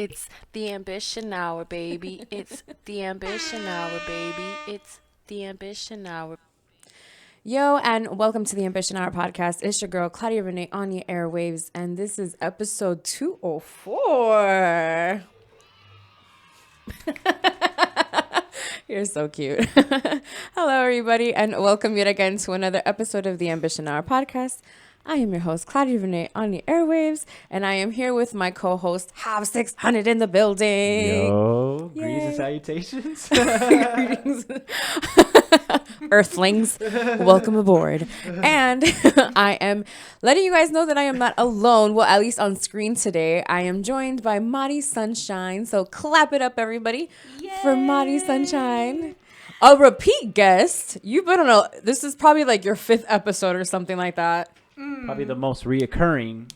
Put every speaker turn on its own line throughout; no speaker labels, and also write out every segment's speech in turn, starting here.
It's the ambition hour, baby. It's the ambition hour, baby. It's the ambition hour.
Yo, and welcome to the Ambition Hour podcast. It's your girl, Claudia Renee, on your airwaves, and this is episode 204. You're so cute. Hello, everybody, and welcome yet again to another episode of the Ambition Hour podcast. I am your host, Claudia Renee, on the airwaves, and I am here with my co-host, Have 600 in the building.
Yo,
Yay.
greetings and salutations.
Greetings. Earthlings, welcome aboard. And I am letting you guys know that I am not alone. Well, at least on screen today. I am joined by Madi Sunshine. So clap it up, everybody, for Madi Sunshine. A repeat guest. You've been on this is probably like your 5th episode or something like that.
Probably the most reoccurring.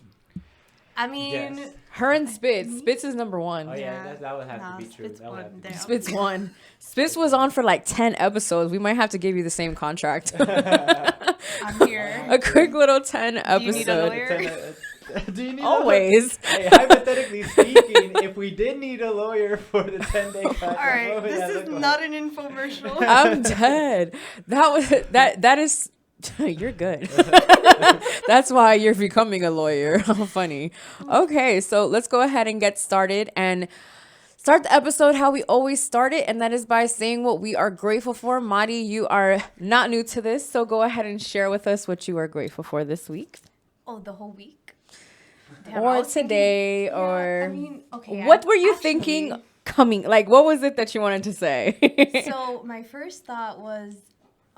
I mean,
Yes.
Her and Spitz. Spitz is number 1.
Oh yeah, that would have to be true.
Spitz
That would have to
won
be
there.
Spitz 1. Spitz was on for like 10 episodes. We might have to give you the same contract.
I'm here.
A quick little 10
Do you need a
episode.
lawyer?
Do you need
Always.
Hey, hypothetically speaking, if we did need a lawyer for the 10-day contract,
All right,
what would
this
that
is
look like?
not an infomercial.
I'm dead. That is you're good. That's why you're becoming a lawyer. How funny. Okay, so let's go ahead and get started and start the episode how we always start it, and that is by saying what we are grateful for. Madi, you are not new to this, so go ahead and share with us what you are grateful for this week.
Oh, the whole week? Damn, I
Or
was
today,
thinking-
or
I mean, okay.
what were you
actually,
thinking coming? Like, what was it that you wanted to say?
So my first thought was,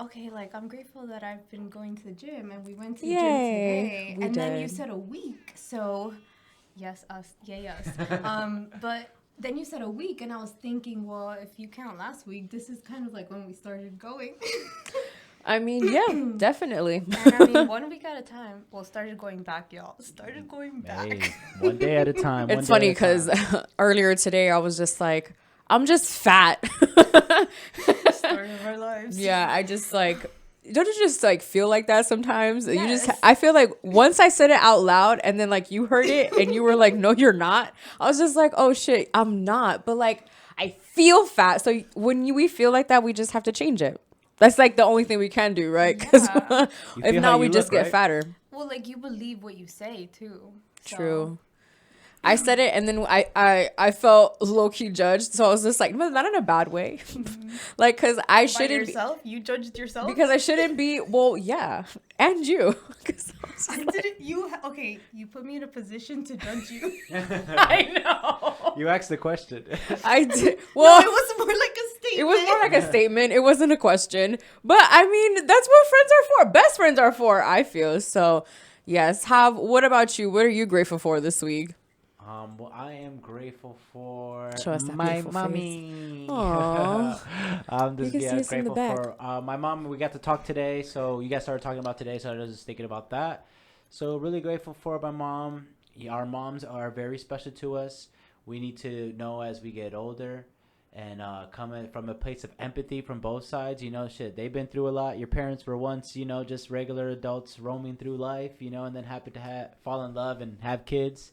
okay, like I'm grateful that I've been going to the gym, and we went to the gym today.
we
And then you
did.
said a week, so yes, us, yay us. But then you said a week, and I was thinking, well, if you count last week, this is kind of like when we started going.
I mean, yeah, definitely.
And I mean, 1 week at a time. Well, started going back, y'all. Started going back.
Hey, one day at a time.
It's funny because earlier today I was just like, I'm just fat.
Story of our lives.
Yeah, I just like, don't you just like feel like that sometimes? You just,
Yes.
I fsee like once I said it out loud and then like you heard it and you were like, no, you're not. I was just like, oh shit, I'm not. But like, I feel fat. So when we feel like that, we just have to change it. That's like the only thing we can do, right? Because
Yeah.
You
if
feel
not,
how
we
you
just
look,
get
right?
fatter.
Well, like you believe what you say too. So.
True. I said it and then I felt low-key judged. So I was just like, no, not in a bad way. Like, because I
By
shouldn't be,
yourself, you judged yourself.
because I shouldn't be, well, yeah. And you. 'Cause I was just
I
like-
didn't. Okay. You put me in a position to judge you.
I know.
You asked the question.
I did.
No,
Well,
it was more like a statement.
it was more like a statement. It wasn't a question. But I mean, that's what friends are for. Best friends are for, I feel. So, yes. What about you? What are you grateful for this week?
Well, I am grateful for
Show us that
my
beautiful
mommy.
Aw.
I'm
You
just
can see us in the
grateful
back.
for my mom. We got to talk today, so you guys started talking about today, so I was just thinking about that. So really grateful for my mom. Our moms are very special to us. We need to know as we get older and come from a place of empathy from both sides. You know, shit, they've been through a lot. Your parents were once, you know, just regular adults roaming through life, you know, and then happen to fall in love and have kids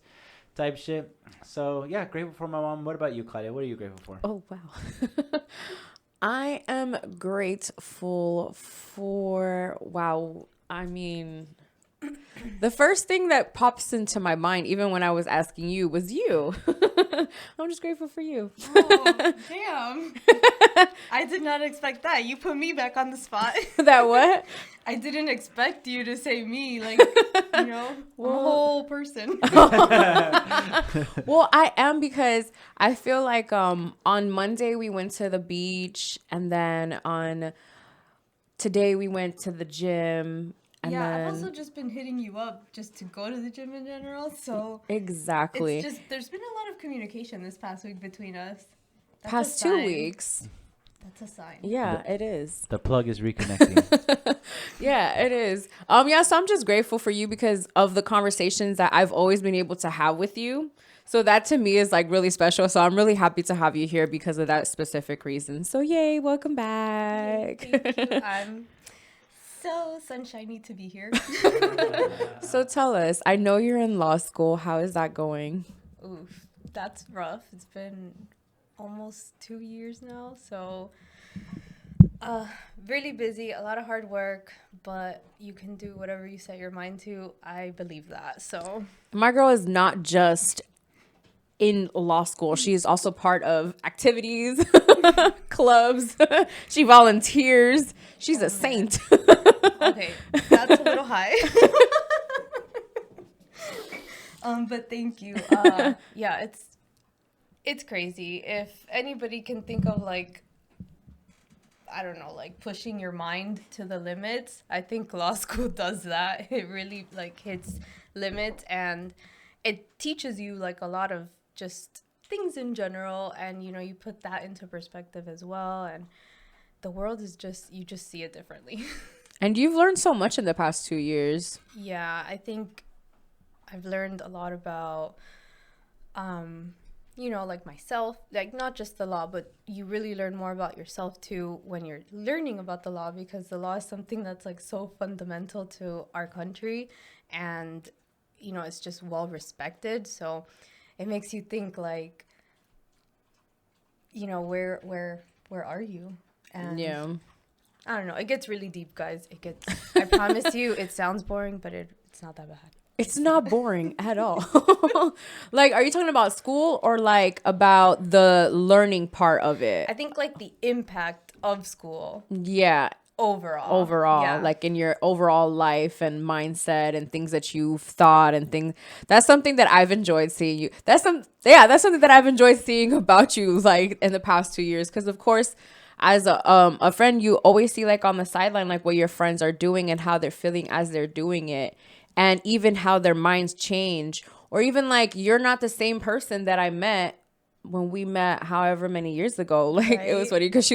type shit. So, yeah, grateful for my mom. What about you, Claudia? What are you grateful for?
Oh, wow. I am grateful for, wow, I mean, the first thing that pops into my mind, even when I was asking you, was you. I'm just grateful for you.
Oh, damn. I did not expect that. You put me back on the spot.
That what?
I didn't expect you to say me. Like, you know, I'm a whole person.
Well, I am, because I feel like on Monday we went to the beach, and then on today we went to the gym. And
yeah,
then,
I've also just been hitting you up just to go to the gym in general. So
exactly.
it's just, there's been a lot of communication this past week between us. That's a
Past 2
sign.
weeks.
That's a sign.
Yeah, it is.
The plug is reconnecting.
Yeah, it is. Yeah, so I'm just grateful for you because of the conversations that I've always been able to have with you. So that to me is like really special. So I'm really happy to have you here because of that specific reason. So yay, welcome back.
Thank you. I'm so sunshiny to be here.
So tell us, I know you're in law school. How is that going?
Oof. that's rough. It's been almost 2 years now, so really busy, a lot of hard work, but you can do whatever you set your mind to. I believe that. So
My girl is not just in law school. She's also part of activities, clubs. She volunteers. She's a saint.
okay, that's a little high. But thank you. Yeah, it's crazy. If anybody can think of like, I don't know, like pushing your mind to the limits, I think law school does that. It really like hits limits, and it teaches you like a lot of just things in general, and you know, you put that into perspective as well, and the world is just, you just see it differently.
And you've learned so much in the past 2 years.
Yeah, I think I've learned a lot about you know, like myself, like not just the law, but you really learn more about yourself too when you're learning about the law, because the law is something that's like so fundamental to our country, and you know, it's just well respected. So it makes you think like, you know, where are you? And
Yeah.
I don't know, it gets really deep, guys. It gets, I promise you, it sounds boring, but it's not that bad.
It's not boring at all. Like, are you talking about school or like about the learning part of it?
I think like the impact of school
Yeah,
overall. Yeah.
like in your overall life and mindset and things that you've thought and things. That's something that I've enjoyed seeing you. That's something that I've enjoyed seeing about you like in the past 2 years, because of course, as a friend, you always see like on the sideline like what your friends are doing and how they're feeling as they're doing it, and even how their minds change, or even like you're not the same person that I met when we met however many years ago. Like, it was
Right.
funny because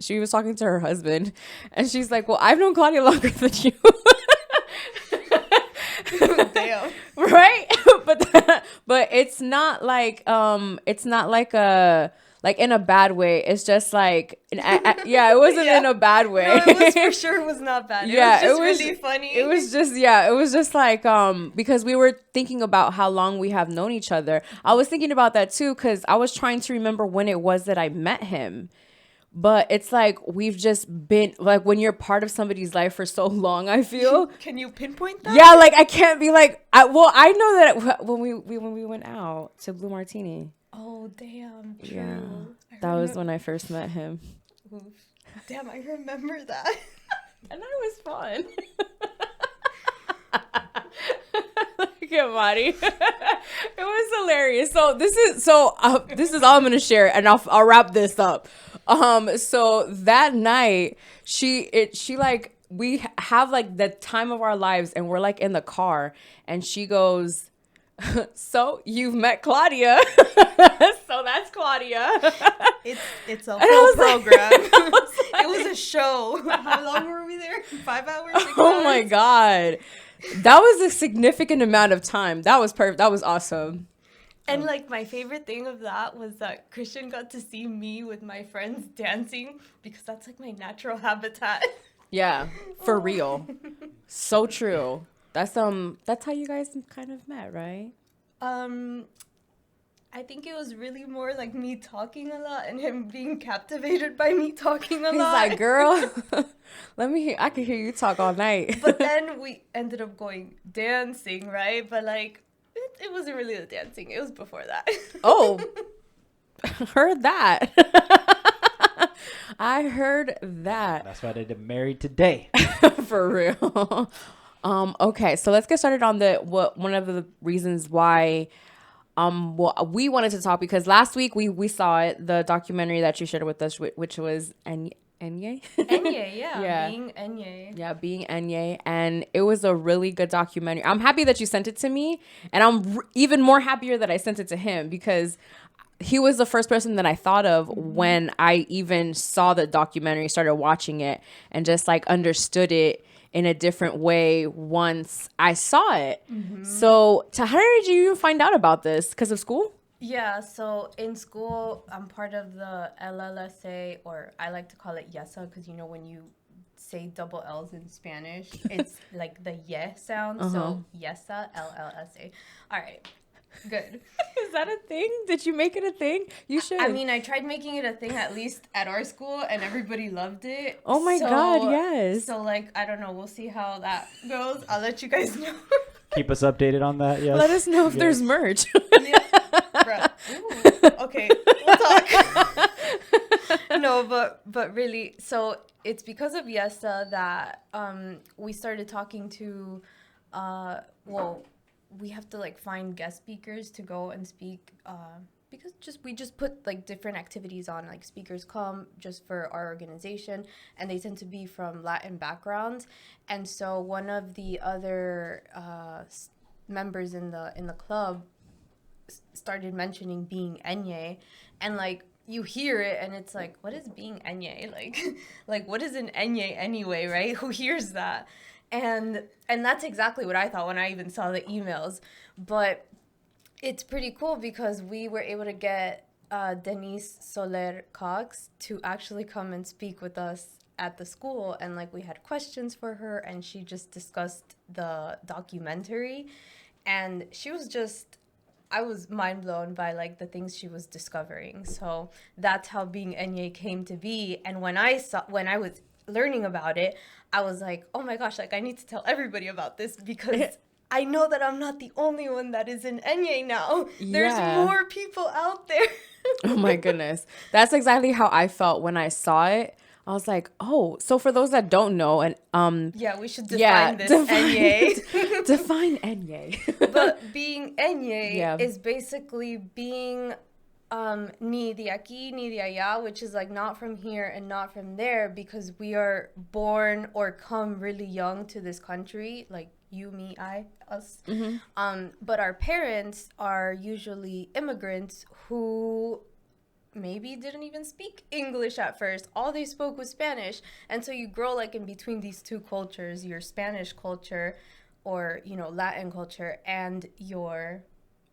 she was talking to her husband, and she's like, well, I've known Claudia longer than you.
Damn.
Right. But it's not like a like in a bad way. It's just like yeah, it wasn't
Yeah.
in a bad way.
No, it was for sure was not bad.
Yeah,
It was just really funny.
It was just like because we were thinking about how long we have known each other. I was thinking about that too, because I was trying to remember when it was that I met him. But it's like we've just been like, when you're part of somebody's life for so long, I feel.
Can you pinpoint that?
Yeah, like I can't be like I know that when we went out to Blue Martini.
Oh, damn. True.
Yeah. That was when I first met him.
Oof. Damn, I remember that.
And that was fun. Look at Mari. It was hilarious. So this is all I'm gonna share, and I'll wrap this up. So that night, she like, we have like the time of our lives, and we're like in the car, and she goes, so you've met Claudia. So that's Claudia.
It's a
And I
whole
was like-
program.
I was like-
It was a show. How long were we there? 5 hours? 6
Oh
hours?
my God. That was a significant amount of time. That was perfect. That was awesome.
And like my favorite thing of that was that Christian got to see me with my friends dancing, because that's like my natural habitat.
Yeah, for real. So true. That's how you guys kind of met, right?
I think it was really more like me talking a lot and him being captivated by me talking a
He's
lot.
like, girl, I can hear you talk all night.
But then we ended up going dancing, right? But like, it wasn't really the dancing. It was before that.
Oh, heard that. I heard that.
That's why they did married today.
For real. Okay, so let's get started on one of the reasons why we wanted to talk, because last week we saw it, the documentary that you shared with us, which was Enye.
Enye, yeah.
Yeah.
Being Enye.
Yeah, Being Enye, and it was a really good documentary. I'm happy that you sent it to me, and I'm even more happier that I sent it to him, because he was the first person that I thought of when I even saw the documentary, started watching it, and just like understood it in a different way once I saw it. So, how did you even find out about this? Because of school?
Yeah, so in school, I'm part of the LLSA, or I like to call it YESA, because you know when you say double L's in Spanish, it's like the ye sound. So YESA, LLSA. All right. Good.
Is that a thing? Did you make it a thing? You should.
I mean, I tried making it a thing at least at our school, and everybody loved it.
Oh my God, yes.
So, like, I don't know. We'll see how that goes. I'll let you guys know.
Keep us updated on that. Yes.
Let us know if
Yes.
there's merch.
Yeah. Bruh. Ooh. Okay, we'll talk. No, but really, so it's because of Yesa that we started talking to, we have to like find guest speakers to go and speak because we just put like different activities on, like speakers come just for our organization, and they tend to be from Latin backgrounds. And so one of the other members in the club started mentioning Being Enye, and like you hear it and it's like, what is Being Enye? Like what is an Enye anyway, right? Who hears that? And that's exactly what I thought when I even saw the emails. But it's pretty cool because we were able to get Denise Soler Cox to actually come and speak with us at the school, and like we had questions for her, and she just discussed the documentary, and I was mind blown by like the things she was discovering. So that's how Being Enye came to be. And when I was learning about it, I was like, oh my gosh, like I need to tell everybody about this because I know that I'm not the only one that is in Enye now. There's more people out there.
Oh my goodness. That's exactly how I felt when I saw it. I was like, oh, so for those that don't know, and
yeah, we should define this Enye.
Define Enye.
But Being Enye is basically being ni de aquí ni de allá, which is like not from here and not from there, because we are born or come really young to this country, like you, me, I, us. Mm-hmm. But our parents are usually immigrants who maybe didn't even speak English at first. All they spoke was Spanish. And so you grow like in between these two cultures, your Spanish culture or, you know, Latin culture and your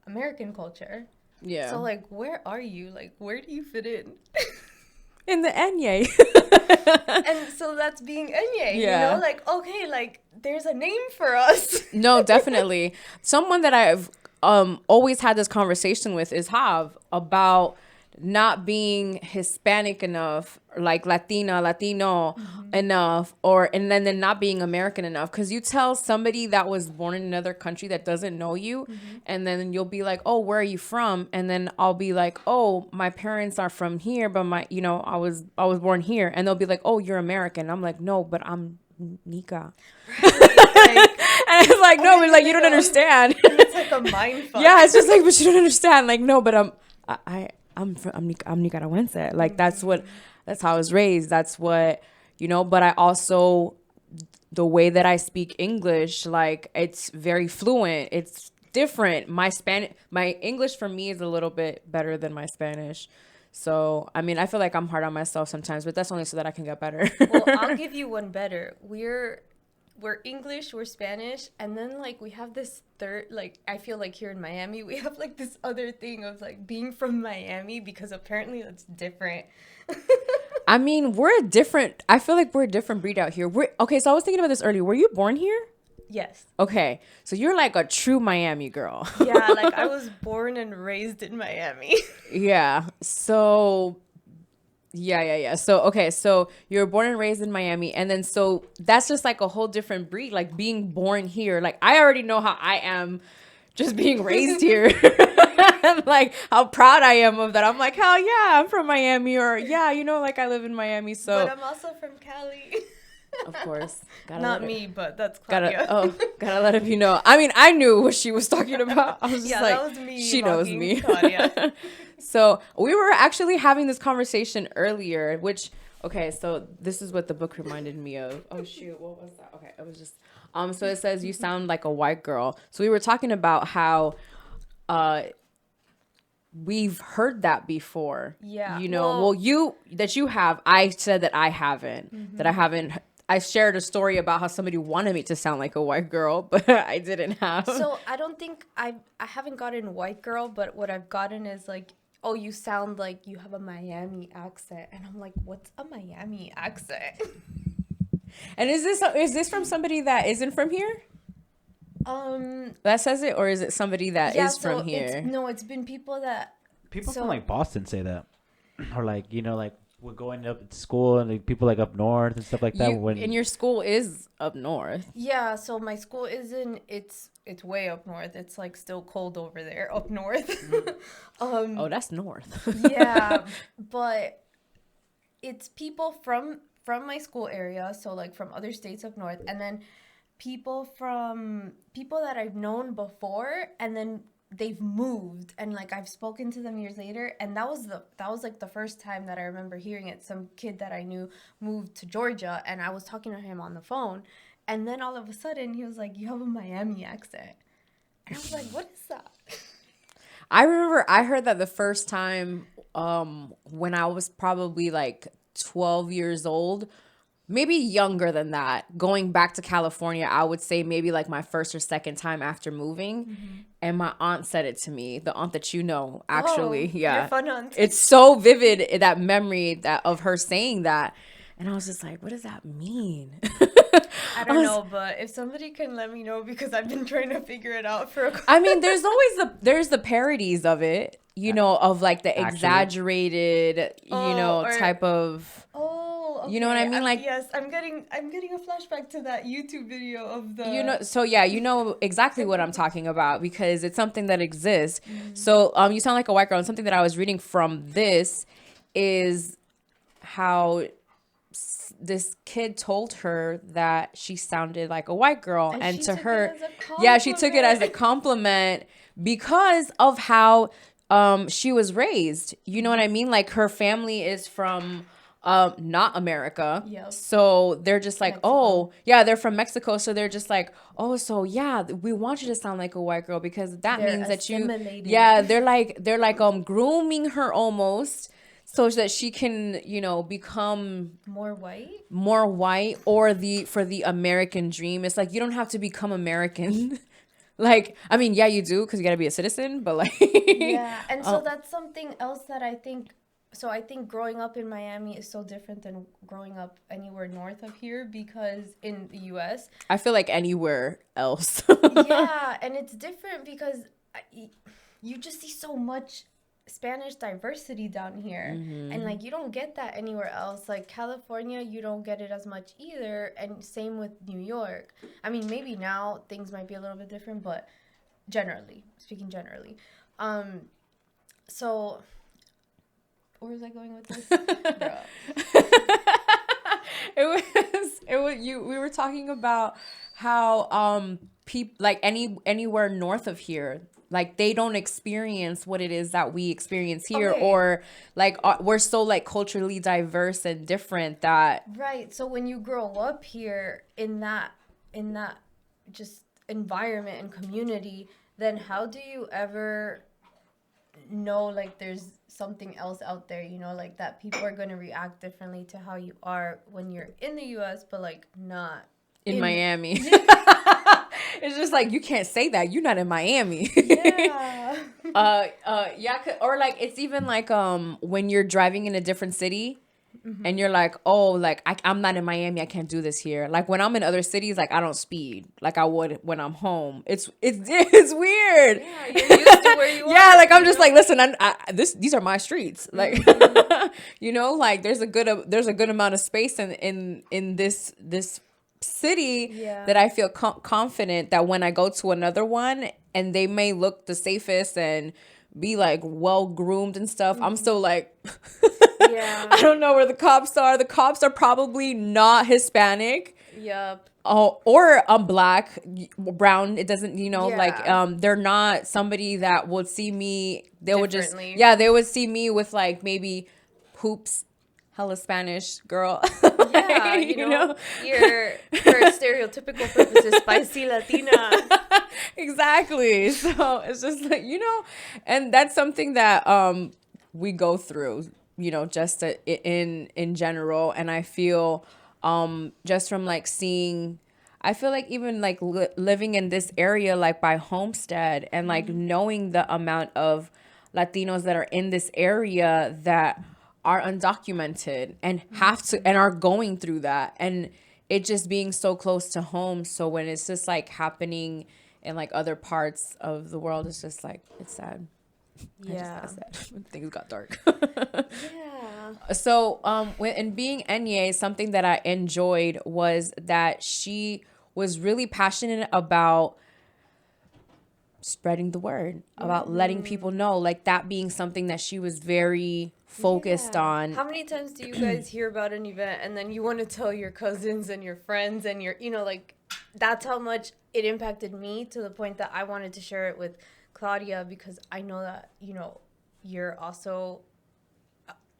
American culture. Yeah. So like, where are you? Like, where do you fit in?
In the Enye.
And so that's Being Enye. Yeah. You know, like, okay, like there's a name for us.
No, definitely. Someone that I've always had this conversation with is Jav about not being Hispanic enough, like Latino mm-hmm. enough, and then not being American enough. Because you tell somebody that was born in another country that doesn't know you, mm-hmm. and then you'll be like, oh, where are you from? And then I'll be like, oh, my parents are from here, but I was born here. And they'll be like, oh, you're American. I'm like, no, but I'm Nika. And it's like, no, but like you don't understand.
It's like a mind fuck.
Yeah, it's just like, but you don't understand. Like, no, but I'm Nicaraguense. Like that's how I was raised. That's what, but I also, the way that I speak English, like it's very fluent. It's different. My English for me is a little bit better than my Spanish. So, I mean, I feel like I'm hard on myself sometimes, but that's only so that I can get better.
Well, I'll give you one better. We're English, we're Spanish, and then like we have this third, like I feel like here in Miami we have like this other thing of like being from Miami, because apparently that's different.
I mean, I feel like we're a different breed out here. Okay, so I was thinking about this earlier. Were you born here?
Yes.
Okay, so you're like a true Miami girl.
Yeah, like I was born and raised in Miami.
Yeah, so yeah. So, okay, so you're born and raised in Miami, and then so that's just like a whole different breed, like being born here. Like I already know how I am just being raised here. Like how proud I am of that. I'm like, hell yeah, I'm from Miami, or yeah, like I live in Miami. So
but I'm also from Cali.
Of course.
Not me, but that's Claudia.
Gotta let him know. I mean, I knew what she was talking about. I was just like,
that was me.
She knows me.
Claudia.
So we were actually having this conversation earlier, which, okay, so this is what the book reminded me of. Oh shoot, what was that? Okay, it was just, so it says you sound like a white girl. So we were talking about how, we've heard that before.
Yeah.
You have. I said that I haven't. Mm-hmm. That I haven't. I shared a story about how somebody wanted me to sound like a white girl, but I didn't have.
So I don't think I haven't gotten white girl, but what I've gotten is like, oh, you sound like you have a Miami accent, and I'm like, what's a Miami accent?
And is this from somebody that isn't from here? that says it, or is it somebody that
Yeah,
is
so
from here?
it's been people that
People
So-
from like Boston say that, or like like we're going up to school and like people like up north and stuff like that.
And your school is up north.
Yeah, so my school isn't it's way up north. It's like still cold over there up north.
Oh, that's north.
Yeah, but it's people from my school area, so like from other states up north, and then people that I've known before, and then they've moved, and like I've spoken to them years later, and that was like the first time that I remember hearing it. Some kid that I knew moved to Georgia, and I was talking to him on the phone, and then all of a sudden he was like, "You have a Miami accent," and I was like, "What is that?"
I remember I heard that the first time when I was probably like 12 years old, maybe younger than that, going back to California. I would say maybe like my first or second time after moving. And my aunt said it to me, the aunt that actually.
Oh,
Yeah.
your fun aunt.
It's so vivid, that memory that of her saying that. And I was just like, what does that mean?
I don't know, but if somebody can let me know, because I've been trying to figure it out for a
I mean, there's always there's the parodies of it, of like the
Actually.
exaggerated,
or-
type of.
Oh, okay.
You know what I mean? Like-
yes, I'm getting a flashback to that YouTube video of the
So yeah, you know exactly what I'm talking about, because it's something that exists. So you sound like a white girl, and something that I was reading from this is how this kid told her that she sounded like a white girl, and
she
to
took it
her,
as a
yeah, she took it as a
compliment.
compliment because of how she was raised. You know what I mean? Like her family is from not America.
Yep.
So they're just like,
Mexico.
oh, yeah, they're from Mexico. So they're just like, oh, so yeah, we want you to sound like a white girl, because that
They're
means that you,
assimilating.
yeah, they're like grooming her almost so that she can, become
more white.
more white, or for the American dream. It's like, you don't have to become American. Like, I mean, yeah, you do, because you got to be a citizen, but like,
Yeah, and so that's something else that I think. So I think growing up in Miami is so different than growing up anywhere north of here, because in the U.S.
I feel like anywhere else.
Yeah, and it's different because you just see so much Spanish diversity down here, and like you don't get that anywhere else. Like California, you don't get it as much either, and same with New York. I mean, maybe now things might be a little bit different, but speaking generally, so where was I going with this? Bruh.
We were talking about how people like anywhere north of here, like they don't experience what it is that we experience here.
Okay.
Or like we're so like culturally diverse and different that
Right. So when you grow up here in that just environment and community, then how do you ever know like there's something else out there, like that people are going to react differently to how you are when you're in the US, but like not
in Miami. It's just like, you can't say that, you're not in Miami.
Yeah.
Yeah, or like it's even like when you're driving in a different city. And you're like, oh, like I'm not in Miami, I can't do this here. Like when I'm in other cities, like I don't speed like I would when I'm home. It's weird.
Yeah, you're used to where you are.
Yeah, like I'm just like, listen, these are my streets. Like, like there's a good amount of space in this city
Yeah.
that I feel confident that when I go to another one, and they may look the safest and be like well groomed and stuff, I'm still like,
Yeah.
I don't know where the cops are. The cops are probably not Hispanic.
Yep.
Oh, or black, brown. It doesn't, like
Yeah.
they're not somebody that would see me. They would just,
Differently.
yeah, they would see me with like maybe hoops, hella Spanish girl.
Yeah, you're for stereotypical purposes spicy Latina.
Exactly. So it's just like, and that's something that we go through, just in general. And I feel just from like seeing, I feel like even like living in this area, like by Homestead, and like knowing the amount of Latinos that are in this area that are undocumented and have to and are going through that, and it just being so close to home. So when it's just like happening in like other parts of the world. It's just like, it's sad.
Yeah.
I just got sad when things got dark.
Yeah.
So, when in Being Enye, something that I enjoyed was that she was really passionate about spreading the word, about letting people know, like that being something that she was very focused
Yeah.
on.
How many times do you guys hear about an event and then you want to tell your cousins and your friends and your, like, that's how much it impacted me, to the point that I wanted to share it with Claudia, because I know that, you're also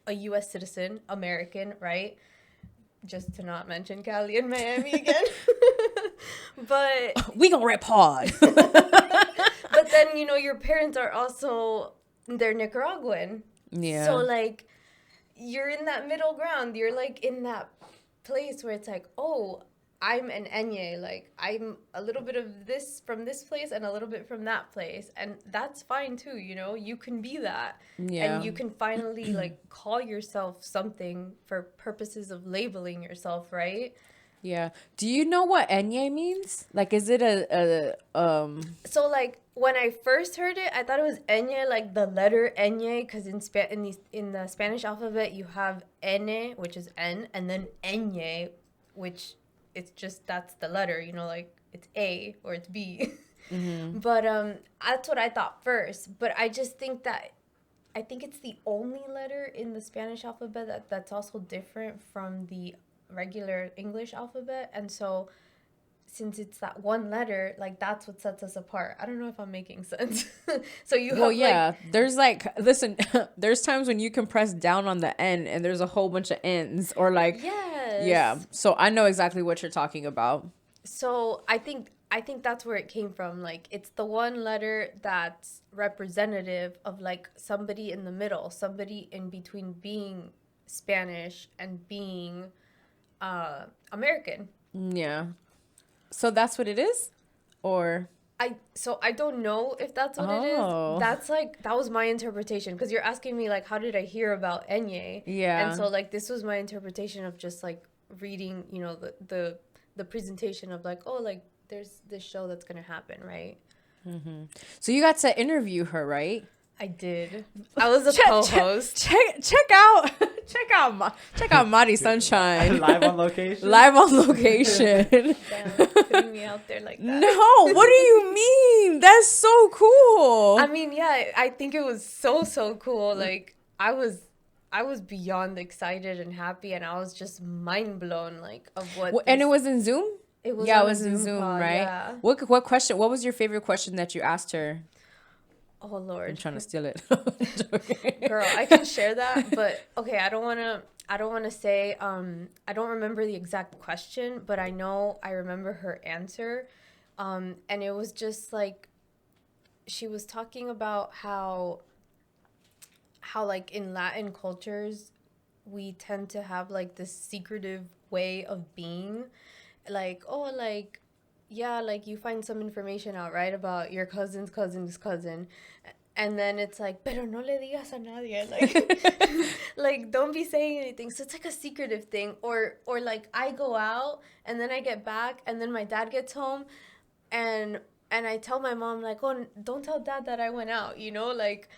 a U.S. citizen, American, right? Just to not mention Cali and Miami again. But
We gonna rip hard.
but then, your parents are also, they're Nicaraguan.
Yeah.
So, like, you're in that middle ground. You're, like, in that place where it's like, oh, I'm an Enye. Like, I'm a little bit of this from this place and a little bit from that place. And that's fine, too, You can be that.
Yeah.
And you can finally, like, call yourself something for purposes of labeling yourself, right?
Yeah. Do you know what Enye means? Like, is it
So, like, when I first heard it, I thought it was Enye, like the letter Enye, because in the Spanish alphabet you have N, which is N, and then Enye, which it's just, that's the letter, like it's A or it's B.
Mm-hmm.
But that's what I thought first. But I just think that I think it's the only letter in the Spanish alphabet that's also different from the regular English alphabet, and so since it's that one letter, like, that's what sets us apart. I don't know if I'm making sense. So you have,
there's like, listen, there's times when you can press down on the N and there's a whole bunch of N's, or like,
yes.
yeah. So I know exactly what you're talking about.
So I think that's where it came from. Like, it's the one letter that's representative of, like, somebody in the middle, somebody in between being Spanish and being American.
Yeah. So that's what it is? Or
I don't know if that's what it
Oh.
is. That's, like, that was my interpretation, because you're asking me, like, how did I hear about Enye?
Yeah.
And so, like, this was my interpretation of just, like, reading, the presentation of, like, oh, like, there's this show that's gonna happen, right?
so you got to interview her, right?
I did. I was a co-host.
Check out Mari Sunshine.
Live on location.
Live on location.
Damn, putting me out there like that.
No, what do you mean? That's so cool.
I mean, yeah, I think it was so cool. Like, I was beyond excited and happy, and I was just mind blown, like, of what.
And it was in Zoom?
It was.
Yeah,
on
it was in Zoom,
call,
right?
Yeah.
What question? What was your favorite question that you asked her?
Oh Lord.
I'm trying to steal it.
Girl, I can share that, but okay, I don't want to say I don't remember the exact question, but I know I remember her answer. And it was just like, she was talking about how like in Latin cultures we tend to have, like, this secretive way of being, like, oh, like, yeah, like, you find some information out, right, about your cousin's cousin's cousin, and then it's like, pero no le digas a nadie, like, like, don't be saying anything. So it's like a secretive thing, or like, I go out and then I get back and then my dad gets home, and I tell my mom, like, oh, don't tell dad that I went out, like.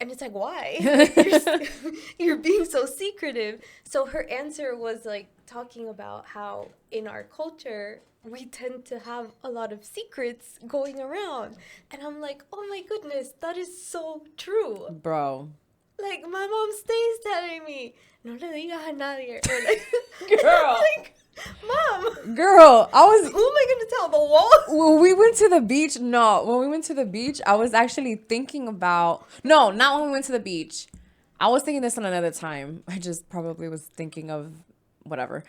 And it's like, why? Like, you're being so secretive. So her answer was, like, talking about how in our culture we tend to have a lot of secrets going around. And I'm like, oh my goodness, that is so true.
Bro.
Like, my mom stays telling me, no le digas a nadie. Or like,
Girl.
like, Mom.
Girl,
Who am I going to tell? The wall?
When we went to the beach, when we went to the beach, I was actually thinking about, no, not when we went to the beach. I was thinking this on another time. I just probably was thinking of whatever.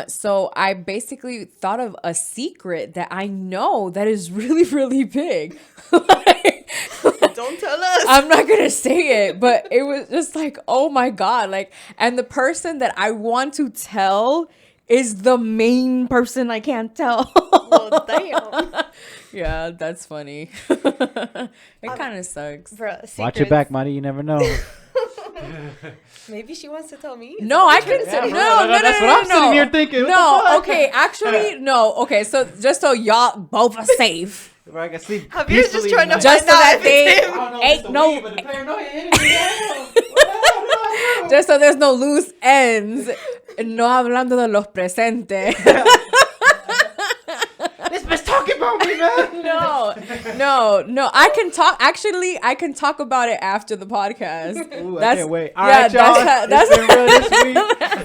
So I basically thought of a secret that I know that is really, really big.
Don't tell us.
I'm not going to say it, but it was just like, oh my God. Like, and the person that I want to tell is the main person I can't tell.
Well, damn.
Yeah, that's funny. It kind of sucks.
Bruh,
Watch your back, Marty. You never know.
Maybe she wants to tell me.
No, I can say no.
That's what I'm sitting here thinking. What the
No,
fuck?
okay, actually, no. Okay, so just so y'all both are safe,
Where I can sleep
Javier's just
peacefully
trying to
tonight.
just so
Nah,
that
if it's
they
him.
I don't know if
ain't
it's the
no,
weed, but the paranoia hit me. Damn.
just so there's no loose ends. No hablando de los presentes.
This bitch talking about me, man.
No. I can talk. Actually, I can talk about it after the podcast.
Ooh, I
That's-
can't wait. All
yeah,
right, y'all.
that's
It's been real this week.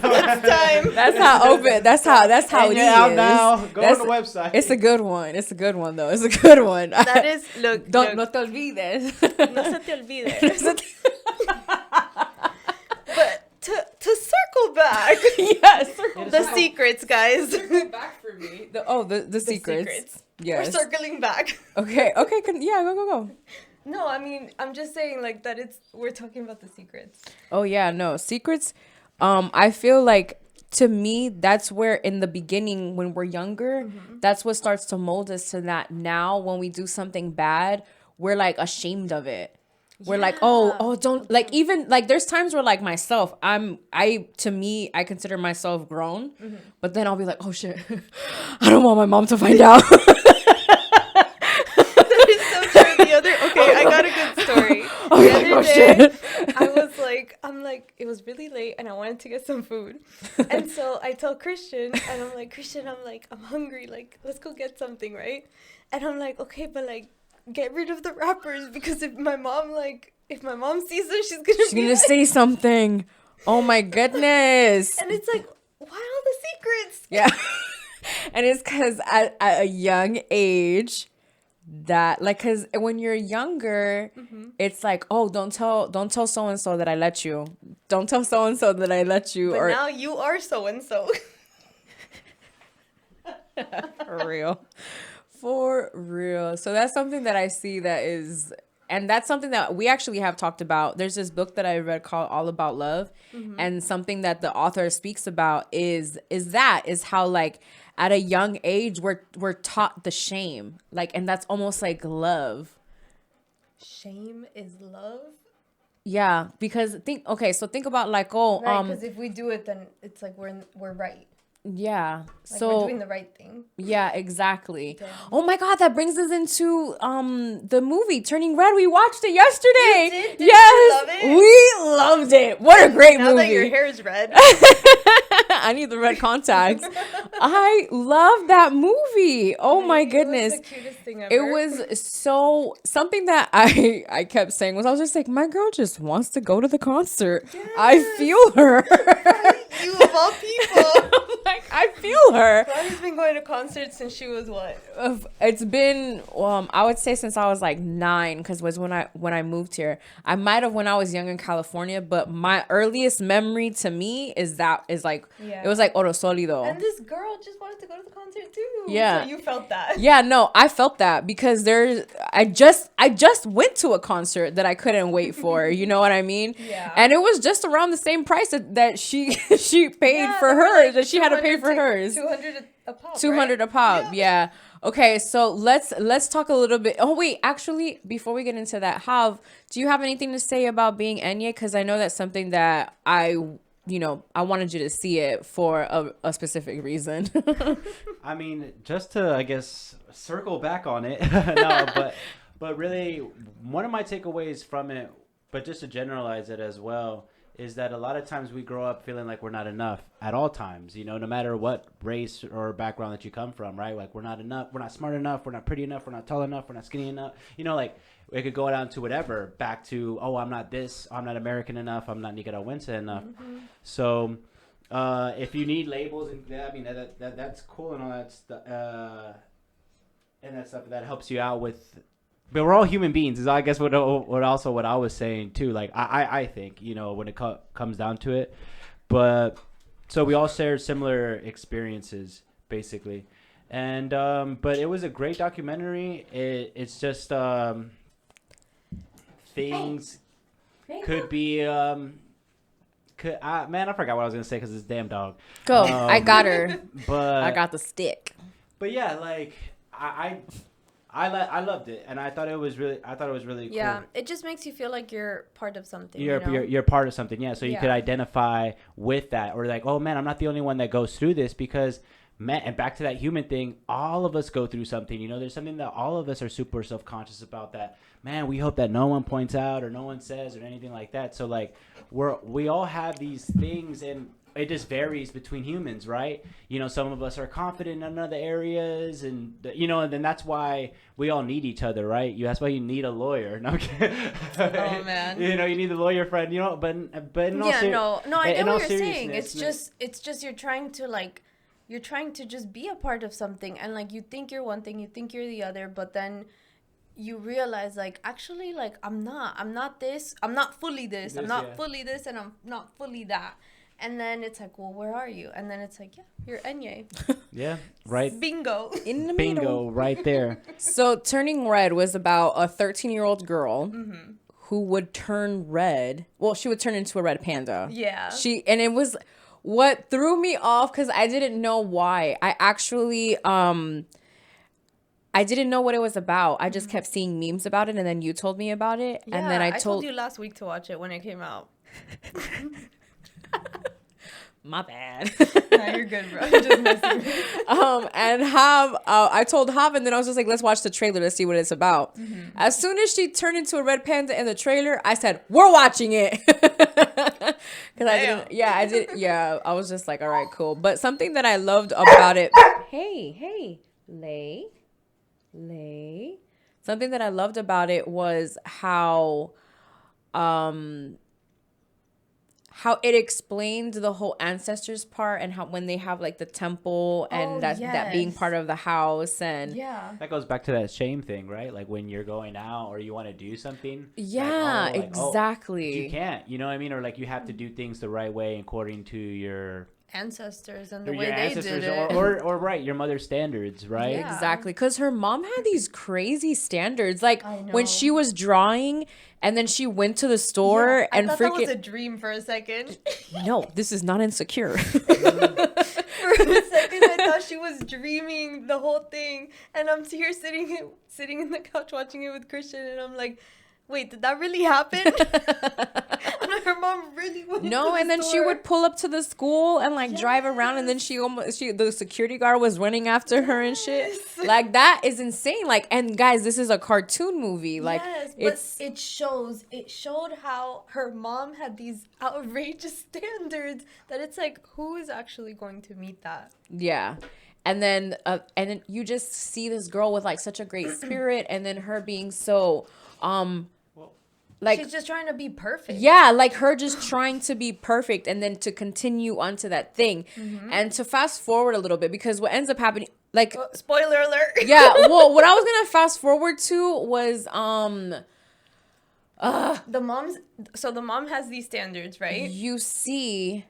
Next time.
That's how open. That's how it
And you're out
is.
now. Go
That's-
on the website.
It's a good one. It's a good one though. It's a good one.
That is, look.
Don't
look,
no te olvides.
no se te olvide. But to circle back,
Yes.
the secrets, guys.
Back for me. The secrets. Yes.
We're circling back.
Okay. Go. Go.
No, I mean, I'm just saying like that. We're talking about the secrets.
Oh yeah, no secrets. I feel like to me that's where in the beginning when we're younger, that's what starts to mold us to that. Now when we do something bad, we're like ashamed of it. We're like, oh, don't like even like there's times where like myself, I consider myself grown, but then I'll be like, oh shit, I don't want my mom to find out.
That is so true. I got a good story. The other day, I'm like, it was really late and I wanted to get some food. And so I tell Christian, and I'm like, I'm hungry. Like, let's go get something, right? And I'm like, okay, but like, get rid of the wrappers because if my mom sees them, she's gonna
say something. Oh my goodness.
And it's like, why all the secrets?
Yeah. And it's because at a young age, that like because when you're younger it's like, oh, don't tell so and so that I let you, don't tell so and so that I let you.
But
or
now you are so and so.
for real. So that's something that I see that is, and that's something that we actually have talked about. There's this book that I read called All About Love, and something that the author speaks about is how like at a young age we're taught the shame, like, and that's almost like love.
Shame is love.
Yeah, because think about like, oh,
Right, because if we do it, then it's like we're right.
yeah,
Like
so
we're doing the right thing.
yeah, exactly.
Damn.
Oh my god, that brings us into the movie Turning Red. We watched it yesterday.
You did? Did
Yes,
you love it?
we loved it. What a great
Now
movie.
that your hair is red.
I need the red contacts. I love that movie. Oh my goodness.
It was the cutest thing ever.
It was so something that I kept saying was, I was just like, my girl just wants to go to the concert.
Yes.
I feel her.
You of all people.
Like, I feel her.
Claudia's been going to concerts since she was what?
It's been I would say since I was like 9, because was when I moved here. I might have when I was young in California, but my earliest memory to me is like
Yeah.
it was like Oro Solido.
And this girl just wanted to go to the concert too.
Yeah.
So you felt that.
Yeah, no, I felt that because I just went to a concert that I couldn't wait for. You know what I mean?
Yeah.
And it was just around the same price that she paid
Yeah,
for
they were
hers,
like
that she had to pay for
200
hers.
200 a pop.
200
right?
a pop. Yeah. Okay, so let's talk a little bit. Oh wait, actually, before we get into that, Hav, do you have anything to say about Being Enye? Because I know that's something that I wanted you to see it for a specific reason.
I mean, just to, I guess, circle back on it. No, but really, one of my takeaways from it, but just to generalize it as well, is that a lot of times we grow up feeling like we're not enough at all times, no matter what race or background that you come from, right? Like, we're not enough, we're not smart enough, we're not pretty enough, we're not tall enough, we're not skinny enough, like, it could go down to whatever, back to, oh, I'm not this, I'm not American enough, I'm not Nicaraguense enough. Mm-hmm. So if you need labels, and I mean, that's cool and all that stuff, and that stuff that helps you out with. But we're all human beings, is I guess what I was saying too. Like I think when it comes down to it, but so we all share similar experiences basically, and but it was a great documentary. It's just things could be man, I forgot what I was gonna say because it's damn dog.
Go, I got her.
But
I got the stick.
But yeah, like I loved it, and I thought it was really cool.
Yeah, it just makes you feel like you're part of something.
You're part of something, yeah. So you
Yeah.
could identify with that, or like, oh man, I'm not the only one that goes through this, because man, and back to that human thing, all of us go through something. There's something that all of us are super self-conscious about. That man, we hope that no one points out or no one says or anything like that. So like we all have these things, and it just varies between humans, right? Some of us are confident in other areas, and and then that's why we all need each other, right? That's why you need a lawyer. No, I'm kidding.
Oh man.
You need a lawyer friend. But in all
I get what you're saying.
seriousness,
It's just you're trying to just be a part of something, and like you think you're one thing, you think you're the other, but then you realize like actually like I'm not this, I'm not fully this, I'm not fully this, and I'm not fully that. And then it's like, well, where are you? And then it's like, yeah, you're Enye.
Yeah, right.
Bingo.
In the
Bingo,
middle.
right there.
So Turning Red was about a 13-year-old girl who would turn red. Well, she would turn into a red panda.
Yeah.
And it was what threw me off, because I didn't know why. I actually I didn't know what it was about. I just kept seeing memes about it, and then you told me about it,
Yeah,
and then I
told you last week to watch it when it came out.
My bad.
No, you're good, bro. I'm just messing with you.
And I told Hav, and then I was just like, let's watch the trailer to see what it's about. As soon as she turned into a red panda in the trailer, I said, we're watching it. Because I did. I was just like, all right, cool. But something that I loved about it. Hey, Lay. Something that I loved about it was how it explained the whole ancestors part, and how when they have like the temple and that being part of the house, and
that goes back to that shame thing, right? Like when you're going out or you want to do something.
Exactly.
You can't, you know what I mean? Or like you have to do things the right way according to your
ancestors and the way they did it.
Or right, your mother's standards, right?
Yeah.
Exactly, because her mom had these crazy standards. Like
I know.
when she was drawing, and then she went to the store and
I thought
freaking.
that was a dream for a second.
No, this is not insecure.
For a second, I thought she was dreaming the whole thing, and I'm here sitting in the couch watching it with Christian, and I'm like, wait, did that really happen? And her mom really went to the
and then she
store.
would pull up to the school and like drive around, and then the security guard was running after her and shit. Like that is insane. Like, and guys, this is a cartoon movie. Like,
yes, but it showed how her mom had these outrageous standards that it's like, who is actually going to meet that?
Yeah. And then you just see this girl with like such a great spirit, and then her being so like
she's just trying to be perfect.
Yeah, like her just trying to be perfect, and then to continue onto that thing. And to fast forward a little bit, because what ends up happening, like
spoiler alert.
Yeah, well, what I was gonna fast forward to was
the mom has these standards, right?
you see.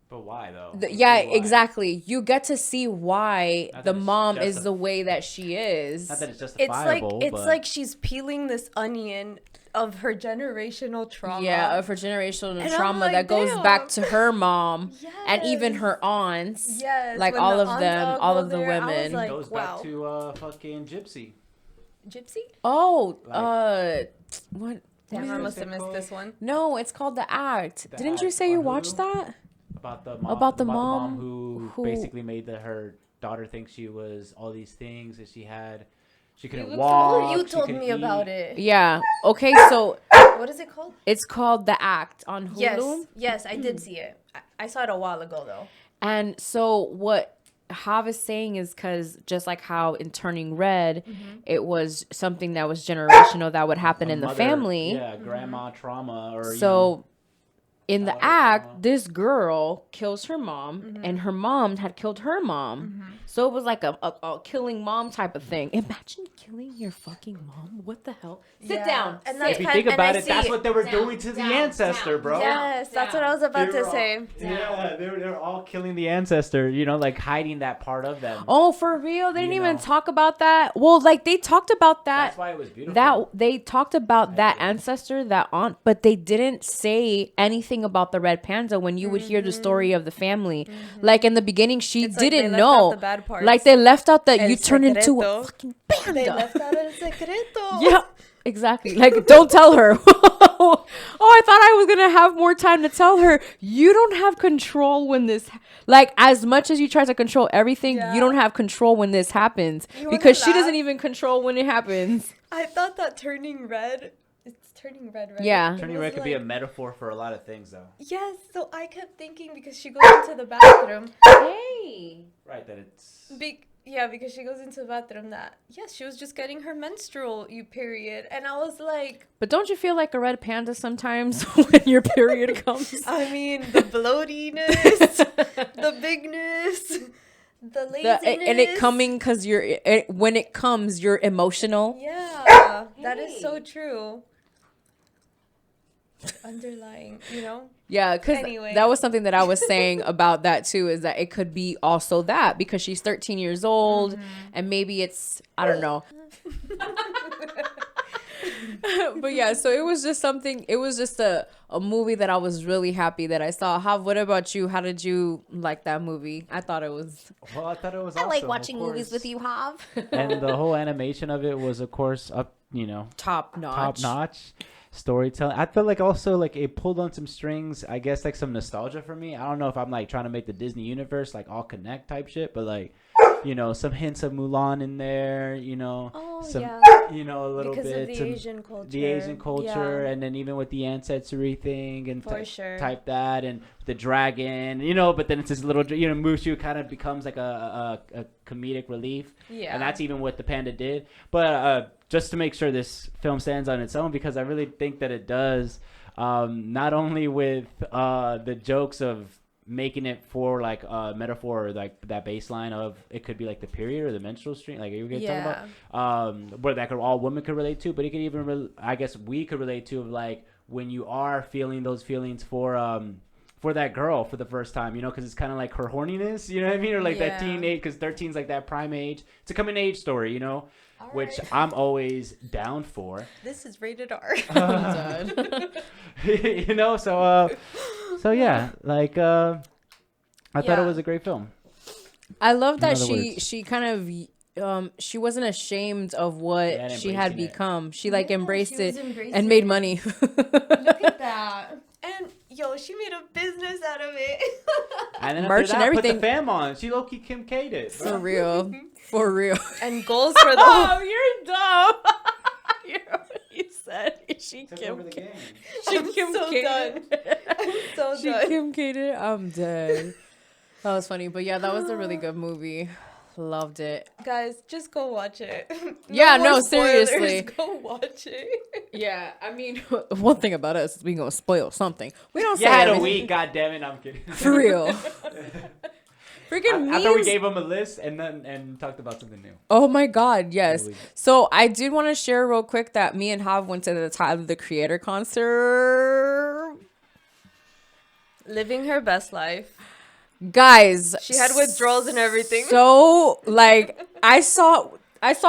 But why though?
Yeah, exactly. You get to see why
Not
the
that it's
mom is the way that she is.
Not that it's justifiable.
It's like she's peeling this onion of her generational trauma.
Yeah, of her generational
And
trauma
I'm like,
that goes
damn.
back to her mom and even her aunts.
Yes,
like
when
all
the
of
aunts
them,
all
all
go
of the
there, I was
women.
like,
It goes
wow.
back to fucking Gypsy.
Gypsy?
Oh,
Like-
what?
Damn, I
is
must
it
have missed
called?
this one.
No, it's called The Act.
The
Didn't you
Act
say you
on
watched
Hulu?
that?
About the mom
who-
basically made her daughter think she was all these things that she couldn't
Oh,
walk.
you
she
told
couldn't
me about
eat.
it.
Yeah. Okay, so
What is it called?
it's called The Act on Hulu.
Yes, I did see it. I saw it a while ago though.
And so what Hav is saying is, because just like how in Turning Red, it was something that was generational that would happen in the
Mother-
family.
Yeah, grandma trauma or
So in the
daughter
act,
trauma.
this girl kills her mom, and her mom had killed her mom. So it was like a killing mom type of thing. Imagine killing your fucking mom. What the hell? Sit down.
And
If you think about it, that's what they were doing to the ancestor, bro.
Yes, that's what I was about to say.
Yeah, they're all killing the ancestor, like hiding that part of them.
Oh, for real? They didn't
You
even
know.
talk about that. Well, like they talked about that.
That's why it was beautiful.
That they talked about that ancestor, that aunt, but they didn't say anything anything about the red panda when you would hear the story of the family. Like in the beginning, she
It's like
didn't
they left out
know.
the bad parts.
Like they left out that
El
you turn into a
secreto.
fucking panda.
They left out el secreto.
Yeah, exactly. Like, don't tell her. Oh, I thought I was gonna have more time to tell her. You don't have control when this, like, as much as you try to control everything,
Yeah.
you don't have control when this happens
You wanna
because she
laugh?
doesn't even control when it happens.
I thought that turning red. It's turning red, right?
Yeah.
It
Turning
was
red could be a
like-
metaphor for a lot of things, though.
Yes. So I kept thinking because she goes into the bathroom.
Hey.
Right, that it's...
Yeah, because she goes into the bathroom that, yes, she was just getting her menstrual period. And I was like,
But don't you feel like a red panda sometimes when your period comes?
I mean, the bloatiness, the bigness, the laziness.
And it coming because when it comes, you're emotional.
Yeah, that is so true. Underlying, you know?
Yeah, because
Anyway.
that was something that I was saying about that too, is that it could be also that because she's 13 years old and maybe it's, I don't know. But yeah, so it was just something, it was just a movie that I was really happy that I saw. What about you? How did you like that movie? I thought it was...
Well, I thought it was
I
awesome,
like
of
watching movies
course.
with you, Hav.
And the whole animation of it was, of course,
top notch.
Storytelling. I feel like also like it pulled on some strings, I guess, like some nostalgia for me. I don't know if I'm like trying to make the Disney universe like all connect type shit, but like, some hints of Mulan in there, some, a little
Because
bit
of the
some-
Asian culture.
the Asian culture,
Yeah.
and then even with the ancestry thing and
For sure.
type that, and the dragon, but then it's this little, Mushu kind of becomes like a comedic relief.
Yeah.
And that's even what the panda did. But just to make sure this film stands on its own, because I really think that it does, not only with the jokes of making it for like a metaphor, like that baseline of it could be like the period or the menstrual stream, like you were talking about, where that all women could relate to, but it could even, I guess we could relate to, like when you are feeling those feelings for that girl for the first time, because it's kind of like her horniness, you know what I mean? Or like that teenage, because 13's like that prime age. It's a coming age story, which I'm always down for.
This is rated R.
So yeah, like I thought it was a great film.
I love that
In other words.
she kind of she wasn't ashamed of what
Yeah,
she had
embracing it.
become. She like embraced
she was
it
embracing
and made
it.
money.
Look at that. And she made a business out of it.
And then
Merch
after
and
that,
everything.
put the fam on. She low-key Kim K'd it.
For real. For real.
And goals for the
Oh, you're dumb. You're what you said. She
Took
Kim
over the game.
She
I'm
Kim
so
K'd
done.
it.
I'm so
She
done.
Kim K'd it. I'm dead. That was funny. But yeah, that was a really good movie. Loved it.
Guys, just go watch it.
Yeah,
more
no,
spoilers.
seriously.
Go watch it.
Yeah, I mean, one thing about us is we gonna spoil something. We don't say
You had a
everything.
week, god damn it, I'm kidding.
For real. Freaking
After we
memes.
gave them a list and talked about something new.
Oh my God, yes.
Really?
So I did want to share real quick that me and Hav went to the Tyler the Creator concert.
Living her best life.
Guys,
She had withdrawals and everything.
So like I saw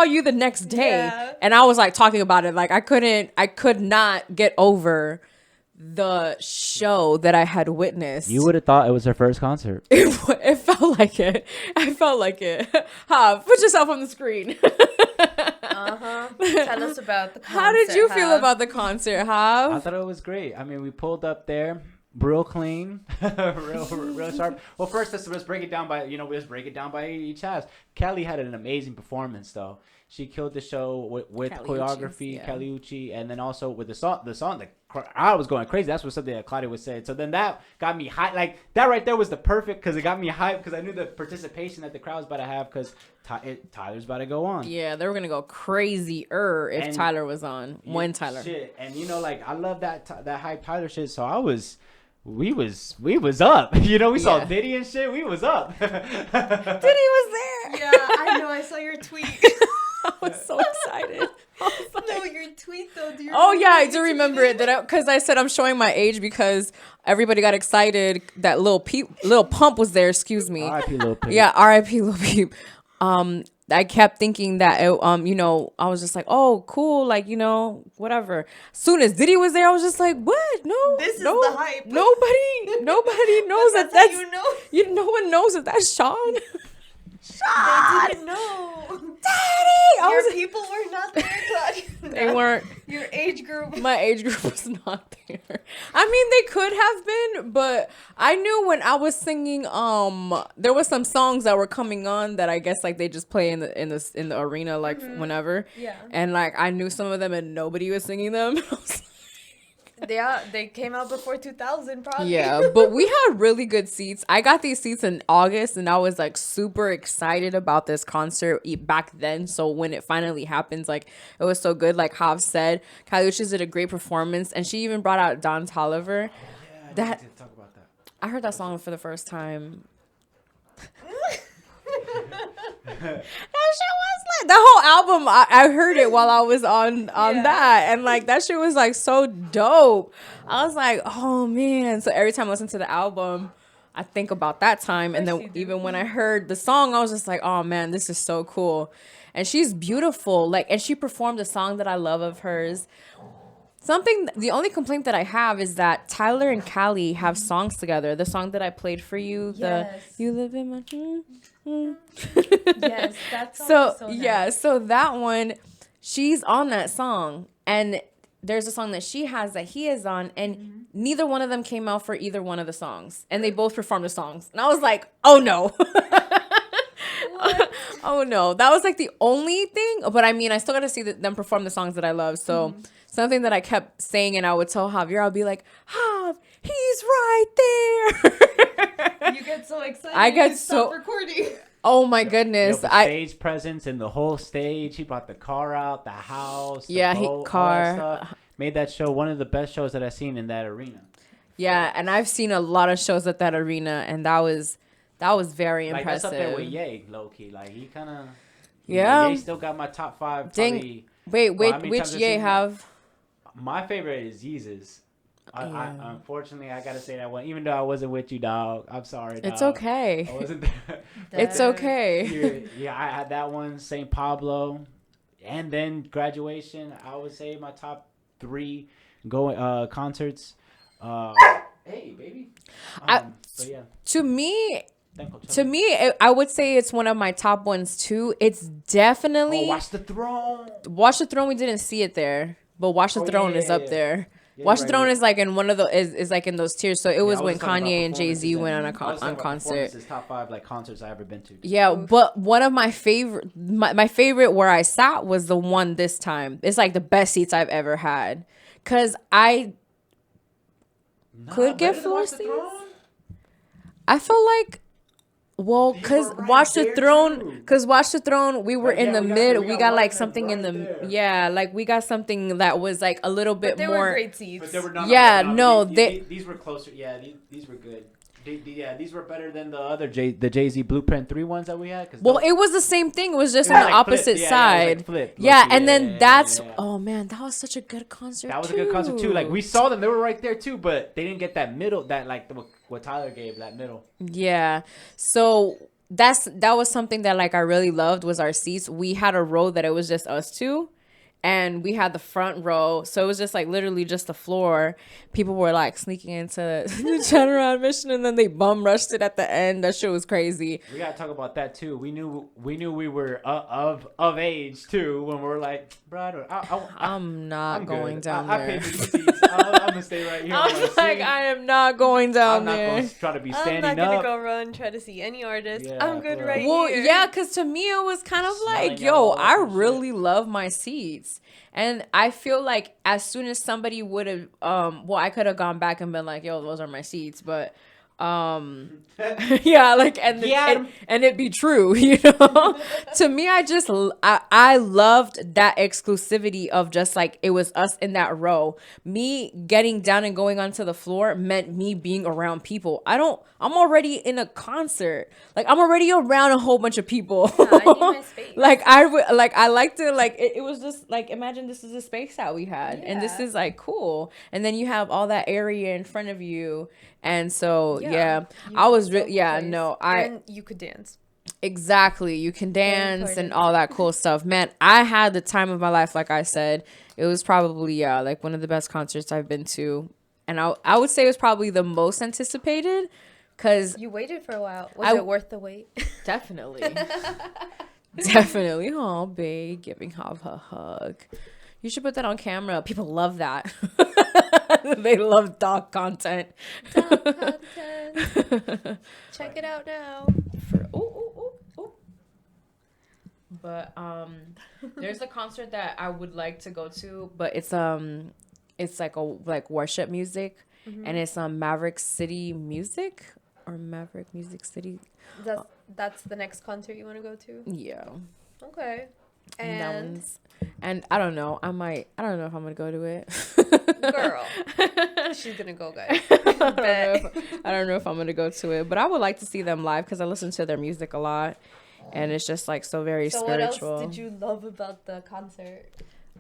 you the next day
Yeah.
and I was like talking about it. Like I could not get over the show that I had witnessed.
You would have thought it was her first concert.
It felt like it. I felt like it. Hav, put yourself on the screen.
Tell us about the concert.
How did you feel
Hav.
about the concert,
I
Hav?
thought it was great. I mean, we pulled up there, real clean, real sharp. Well, first let's break it down by each house. Kelly had an amazing performance though. She killed the show with
Kelly
choreography,
Uchis, yeah.
Kelly Uchis, and then also with the song. I was going crazy. That's what something that Claudia was saying. So then that got me hyped. Like that right there was the perfect because it got me hyped because I knew the participation that the crowd was about to have because Tyler's about to go on.
Yeah, they were gonna go crazier if
And-
Tyler was on. When Tyler.
Shit. And like I love that hype Tyler shit. So we was up. We saw
Yeah.
Diddy and shit. We was up.
Diddy was there.
Yeah, I know. I saw your tweet.
I was so excited. I was like,
No, your tweet though. Do you
oh yeah, I
remember
do
what you
remember it. Because I said I'm showing my age because everybody got excited that Lil Pump was there. Excuse me.
R.I.P. Lil Peep.
Yeah, R.I.P. Lil Peep. I kept thinking that you know, I was just like, oh, cool, like, you know, whatever. As soon as Diddy was there, I was just like, what? No,
This is
no,
the hype.
nobody knows
But
that
that's
that's
how
no one knows that that's Sean.
They didn't know.
Daddy, I
Your
was.
people were not there, Claudia.
They weren't.
Your age group.
My age group was not there. I mean, they could have been, but I knew when I was singing. There was some songs that were coming on that I guess like they just play in the arena like whenever.
Yeah.
And like I knew some of them and nobody was singing them. I was
Yeah, they came out before 2000 probably.
Yeah, but we had really good seats. I got these seats in August and I was like super excited about this concert back then. So when it finally happens, like it was so good. Like Hav said, Kaliushis did a great performance and she even brought out Don Toliver.
Yeah,
That-
need to talk about that.
I heard that song for the first time. That shit was like the whole album. I heard it while I was on
Yeah.
that, and like that shit was like so dope. I was like, oh man. So every time I listen to the album, I think about that time, and
course
then
you do.
even when I heard the song, I was just like, oh man, this is so cool. And she's beautiful. Like, and she performed a song that I love of hers. The only complaint that I have is that Tyler and Callie have songs together. The song that I played for you,
Yes.
the You Live in My
Yes, that's
so
so
yeah,
nice.
so that one, she's on that song, and there's a song that she has that he is on, and neither one of them came out for either one of the songs, and they both performed the songs, and I was like, oh no. Oh no, that was like the only thing. But I mean, I still got to see them perform the songs that I love. So something that I kept saying, and I would tell Javier, I'll be like, Jav, he's right there.
You get so excited.
I get
you stop
so-
recording.
Oh my goodness,
The stage presence and the whole stage. He brought the car out, the house, the
Yeah,
boat, all that
car.
stuff. Made that show one of the best shows that I've seen in that arena.
Yeah, and I've seen a lot of shows at that arena, and that was very
Like that's
impressive.
up there with Ye, low key. Like he kind of.
Yeah.
Ye still got my top 5.
Dang.
Probably,
Wait,
Well, how many
which
times I've
Ye
seen
have?
my favorite is Yeezus.
Yeah.
Unfortunately, I gotta say that one. Even though I wasn't with you, dog. I'm sorry.
It's
dog.
okay.
I wasn't there.
It's okay.
Yeah, I had that one, St. Pablo, and then graduation. I would say my top 3 concerts. Hey, baby. But yeah,
To me,
thankful.
I would say it's one of my top ones too. It's definitely
Watch the Throne.
Watch the Throne. We didn't see it there, but Watch the Throne is up there. Watch the Throne is like in one of the is like in those tiers. So it was when Kanye and Jay-Z went on concert.
Top 5 like concerts I ever been to.
Yeah, but one of my favorite, my favorite where I sat was the one this time. It's like the best seats I've ever had, cause I could get floor seats. I feel like, well, cause
were right
Watch the
there,
Throne,
too.
we were
Like,
in
yeah,
the
we got-
mid.
we
We
got
got
one
like
of them
something in
right
the
there.
yeah, like we got something that was like a little bit
But they
more.
were great seats.
But they were not.
Yeah, no,
these were closer. Yeah, these were good. Yeah, these were better than the other the Jay-Z Blueprint 3 ones that we had.
Well, it was the same thing. It was just
It
on
was
the
like flipped.
opposite
Yeah, it was
side.
like flipped.
Yeah,
Low-key.
and then
Yeah,
that's
yeah.
oh man, that was such a good concert.
That was a good concert too. Like we saw them, they were right there too, but they didn't get that middle. That like what Tyler gave that middle.
Yeah. So that was something that like I really loved was our seats. We had a row that it was just us two. And we had the front row, so it was just like literally just the floor. People were like sneaking into the general admission, and then they bum rushed it at the end. That shit was crazy.
We gotta talk about that too. We knew we were of age too when we were like, bro,
I'm not going
good.
down
I
there.
paid for these seats. I'm gonna stay right here.
I'm like, I am not going down
I'm not
there.
gonna try to be
I'm
standing
not gonna
up.
go run try to see any artist.
Yeah,
I'm good
for
right
real.
Well,
here.
yeah, because to me it was kind of like,
Smelling
yo,
all
I
up and shit.
really love my seats. And I feel like as soon as somebody would have, well, I could have gone back and been like, yo, those are my seats. But yeah, like and it'd be true, you know. To me, I loved that exclusivity of just like it was us in that row. Me getting down and going onto the floor meant me being around people. I'm already in a concert. Like I'm already around a whole bunch of people.
Yeah, I need my space.
I like to like it was just like imagine this is a space that we had and this
Yeah.
is like cool, and then you have all that area in front of you, and so yeah,
You
I was
felt the place.
no
And you could dance.
Exactly. You can dance and
important.
all that cool stuff. Man, I had the time of my life, like I said. It was probably, yeah, like one of the best concerts I've been to. And I would say it was probably the most anticipated because
You waited for a while. Was
I-
it worth the wait?
definitely. Definitely. Oh, babe, giving her a hug. You should put that on camera. People love that. They love dog content.
Dog content. Check it out now.
But there's a concert that I would like to go to, but it's like worship music, and it's Maverick City Music or Maverick Music City.
That's the next concert you want to go to?
Yeah.
Okay.
And that
And
one's, and I don't know. I don't know if I'm gonna go to it.
girl, she's gonna go, guys.
I don't know if I'm gonna go to it, but I would like to see them live because I listen to their music a lot, and it's just like so very
So
spiritual.
what else did you love about the concert?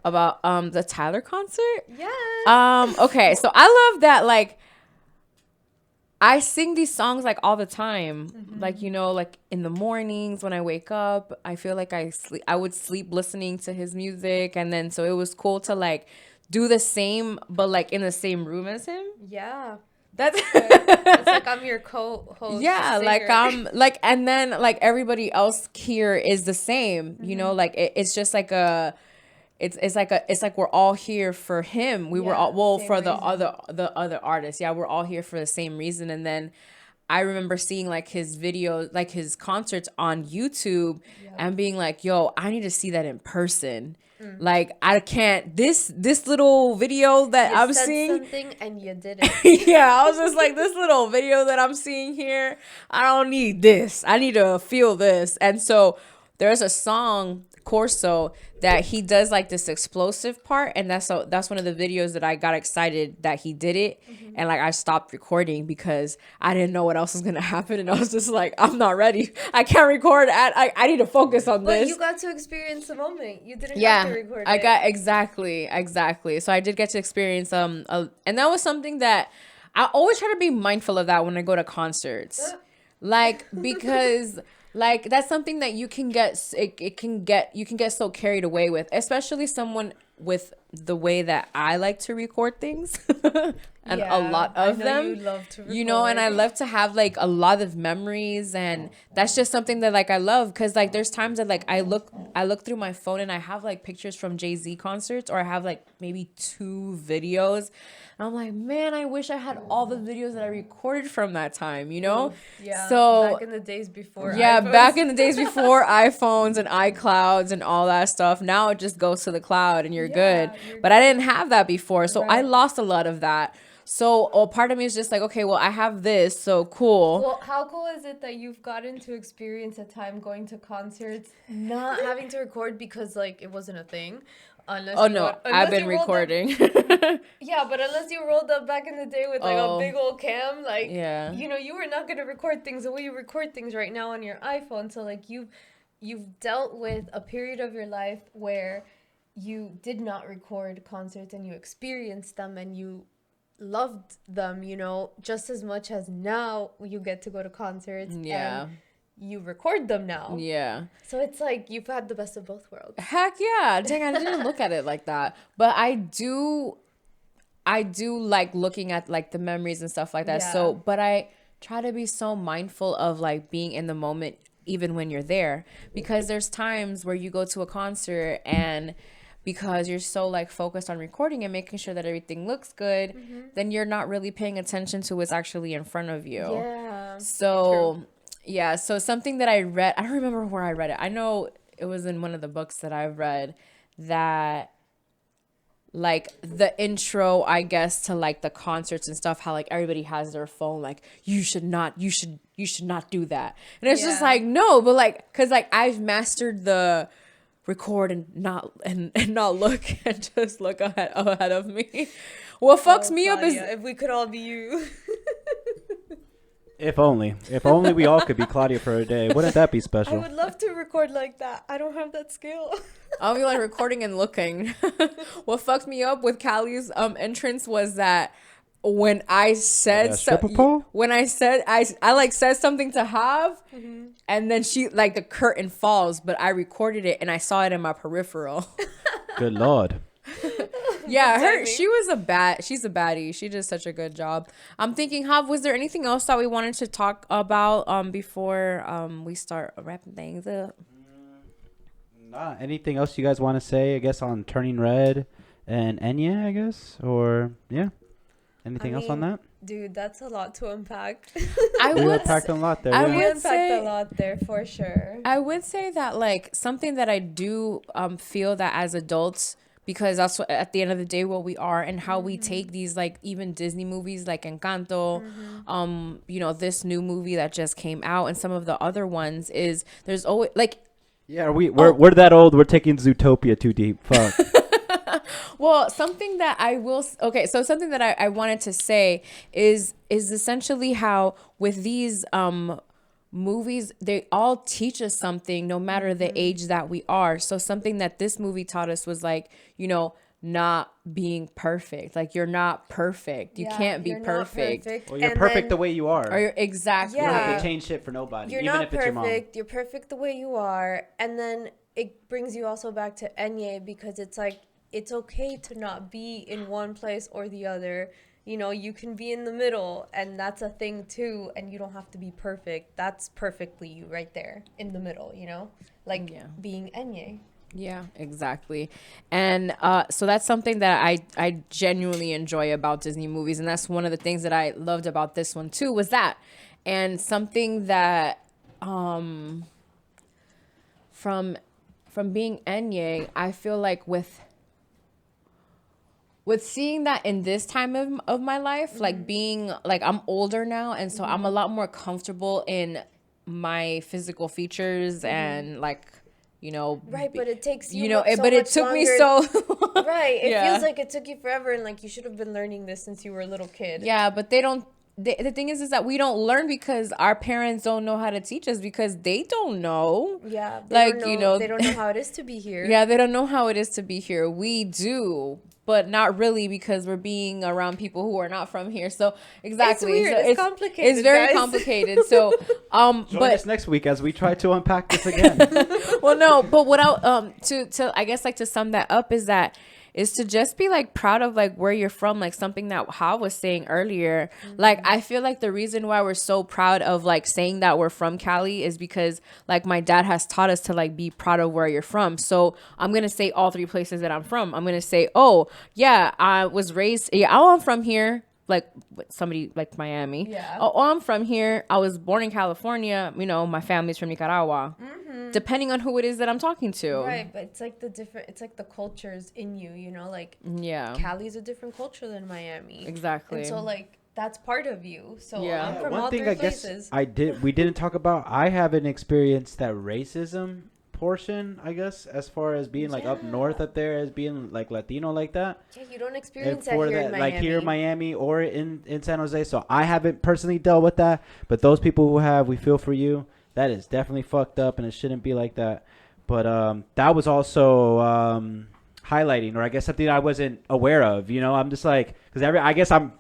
About the Tyler concert?
Yes.
Okay, so I love that, like, I sing these songs like all the time. Like, you know, like in the mornings when I wake up, I feel like I would sleep listening to his music, and then so it was cool to like do the same but like in the same room as him.
Yeah.
That's
It's like I'm your co-host.
yeah, like
singer.
I'm like, and then like everybody else here is the same, you know, like it's just like it's like we're all here for him. We were
Yeah,
all, well,
same
for the
reason.
other artists. Yeah, we're all here for the same reason. And then I remember seeing like his videos, like his concerts on YouTube, and being like, yo, I need to see that in person. Like I can't this little video that
You
I'm
said
seeing.
something and you didn't.
Yeah, I was just like, this little video that I'm seeing here, I don't need this. I need to feel this. And so there's a song, Corso, that he does like this explosive part, and that's one of the videos that I got excited that he did it, and like I stopped recording because I didn't know what else was gonna happen, and I was just like, I'm not ready. I can't record. I need to focus on
But
this.
you got to experience the moment. You didn't have
Yeah,
to record
I
it.
got exactly. So I did get to experience and that was something that I always try to be mindful of that when I go to concerts, like because like that's something that you can get you can get so carried away with, especially someone with the way that I like to record things. And a lot of them,
you love to
you know, and I
record.
love to have like a lot of memories, and that's just something that like I love, because like there's times that like I look through my phone and I have like pictures from Jay-Z concerts, or I have like maybe 2 videos, and I'm like, man, I wish I had all the videos that I recorded from that time, you know.
Yeah.
So
back in the days before.
yeah,
iPhones.
back in the days before iPhones and iClouds and all that stuff. Now it just goes to the cloud and you're good.
you're
But I didn't have that before, so I
Right.
lost a lot of that. So a part of me is just like, okay, well, I have this, so cool.
Well, how cool is it that you've gotten to experience a time going to concerts, not having to record because like it wasn't a thing, unless
Oh
you
no,
ro-
I've
unless
been
you rolled up-
recording.
Yeah, but unless you rolled up back in the day with like
Oh.
a big old cam, like
Yeah.
you know, you were not gonna record things the way you record things right now on your iPhone. So like you've dealt with a period of your life where you did not record concerts and you experienced them and you loved them, you know, just as much as now you get to go to concerts
Yeah.
and you record them now.
Yeah.
So it's like you've had the best of both worlds.
Heck yeah. Dang, I didn't look at it like that. But I do like looking at like the memories and stuff like that.
Yeah.
So, but I try to be so mindful of like being in the moment even when you're there, because there's times where you go to a concert and because you're so like focused on recording and making sure that everything looks good, then you're not really paying attention to what's actually in front of you.
Yeah.
So, yeah, so something that I read, I don't remember where I read it. I know it was in one of the books that I've read, that like the intro, I guess, to like the concerts and stuff, how like everybody has their phone, like you should not do that. And it's just
Yeah.
like, no, but like, cause like I've mastered the record and not look and just look ahead of me. What fucks me up is
Claudia, if we could all be you.
If only we all could be Claudia for a day. Wouldn't that be
I
special?
would love to record like that. I don't have that skill.
I'll be like recording and looking. What fucked me up with Callie's entrance was that when I said
stripper pole?
when I said I like said something to Hav, and then she like the curtain falls, but I recorded it and I saw it in my peripheral.
Good Lord.
Yeah, she's a baddie. She did such a good job. I'm thinking, Hav, was there anything else that we wanted to talk about before we start wrapping things up?
Nah, anything else you guys want to say, I guess, on Turning Red and Enye, I guess? Or, yeah. Anything else on that?
Dude, that's a lot to unpack.
We unpacked a lot there.
I
yeah.
We
would
unpacked
say
a lot there for sure.
I would say that like something that I do feel that as adults, because that's what, at the end of the day what we are, and how we take these like even Disney movies like Encanto, you know, this new movie that just came out, and some of the other ones, is there's always like,
Yeah, we're that old. We're taking Zootopia too deep. Fuck.
well, something that I will so something that I wanted to say is essentially how with these movies, they all teach us something no matter the age that we are. So something that this movie taught us was like, you know, not being perfect. Like, you're not perfect. You can't be perfect.
Well, you're perfect the way you are.
Or exactly.
You don't have
Yeah.
to change shit for nobody,
You're
even
not
if it's your mom.
perfect. You're perfect the way you are. And then it brings you also back to Enye, because it's like, it's okay to not be in one place or the other. You know, you can be in the middle, and that's a thing too. And you don't have to be perfect. That's perfectly you right there in the middle, you know, like being Enye.
Yeah, exactly. And so that's something that I genuinely enjoy about Disney movies. And that's one of the things that I loved about this one too, was that. And something that from being Enye, I feel like with seeing that in this time of my life, like being like, I'm older now, and so I'm a lot more comfortable in my physical features and like, you know,
Right, but it takes you,
you know,
so
but it
much
took me
longer.
so
Right, it
Yeah.
feels like it took you forever, and like you should have been learning this since you were a little kid.
Yeah, but they don't. The thing is that we don't learn because our parents don't know how to teach us, because they don't know.
Yeah,
Like, you know,
they don't know how it is to be here.
Yeah, they don't know how it is to be here. We do, but not really, because we're being around people who are not from here. So exactly,
It's weird.
so
It's complicated,
It's very
guys.
complicated. So
Join
but
us next week as we try to unpack this again.
well, no, but what I to I guess like to sum that up is to just be like proud of like where you're from, like something that Hav was saying earlier. Like, I feel like the reason why we're so proud of like saying that we're from Cali is because like my dad has taught us to like be proud of where you're from. So I'm gonna say all three places that I'm from. I'm gonna say, oh yeah, I was raised, I'm from here. Like somebody like Miami.
Yeah.
Oh, I'm from here. I was born in California. You know, my family's from Nicaragua. Depending on who it is that I'm talking to.
Right, but it's like it's like the cultures in you, you know, like
Yeah.
Cali's a different culture than Miami.
Exactly.
And so like that's part of you. So
Yeah.
I'm from
One
all
thing
three
I guess
places.
we didn't talk about. I haven't experienced that racism portion, I guess, as far as being like up north up there, as being like Latino like that.
Yeah, you don't
And
experience that
for
here
that,
in Miami.
like here in Miami or in San Jose. So I haven't personally dealt with that, but those people who have, we feel for you. That is definitely fucked up, and it shouldn't be like that. But that was also highlighting, or I guess something I wasn't aware of. You know, I'm just like, because I guess I'm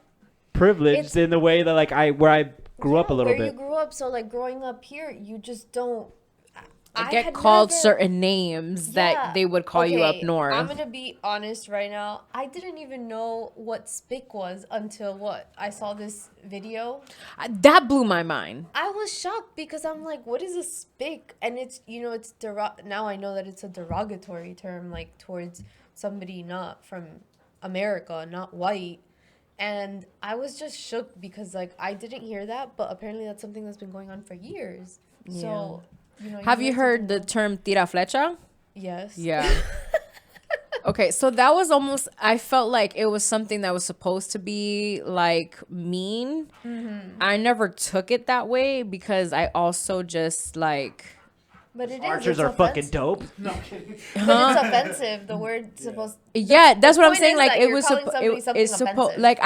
privileged in the way that like where I grew up a little
where
bit.
you grew up, so like growing up here, you just don't. I
get
had
called
never-
certain names that they would call you up
Okay,
north.
I'm gonna be honest right now. I didn't even know what spick was until I saw this video.
That blew my mind.
I was shocked because I'm like, what is a spick? And it's, you know, it's now I know that it's a derogatory term, like towards somebody not from America, not white. And I was just shook because like I didn't hear that, but apparently that's something that's been going on for years. So, you know,
Have you
learn
heard
something
the term tira flecha?
Yes.
Yeah. Okay, so that was almost, I felt like it was something that was supposed to be like mean. I never took it that way because I also just like,
But it is.
Archers
it's
are fucking
offensive.
dope. No, I'm kidding.
But it's offensive. The word's supposed.
yeah, that's what I'm
point
saying.
is
Like
that
it
you're
was
calling somebody something
it's supposed
offensive.
like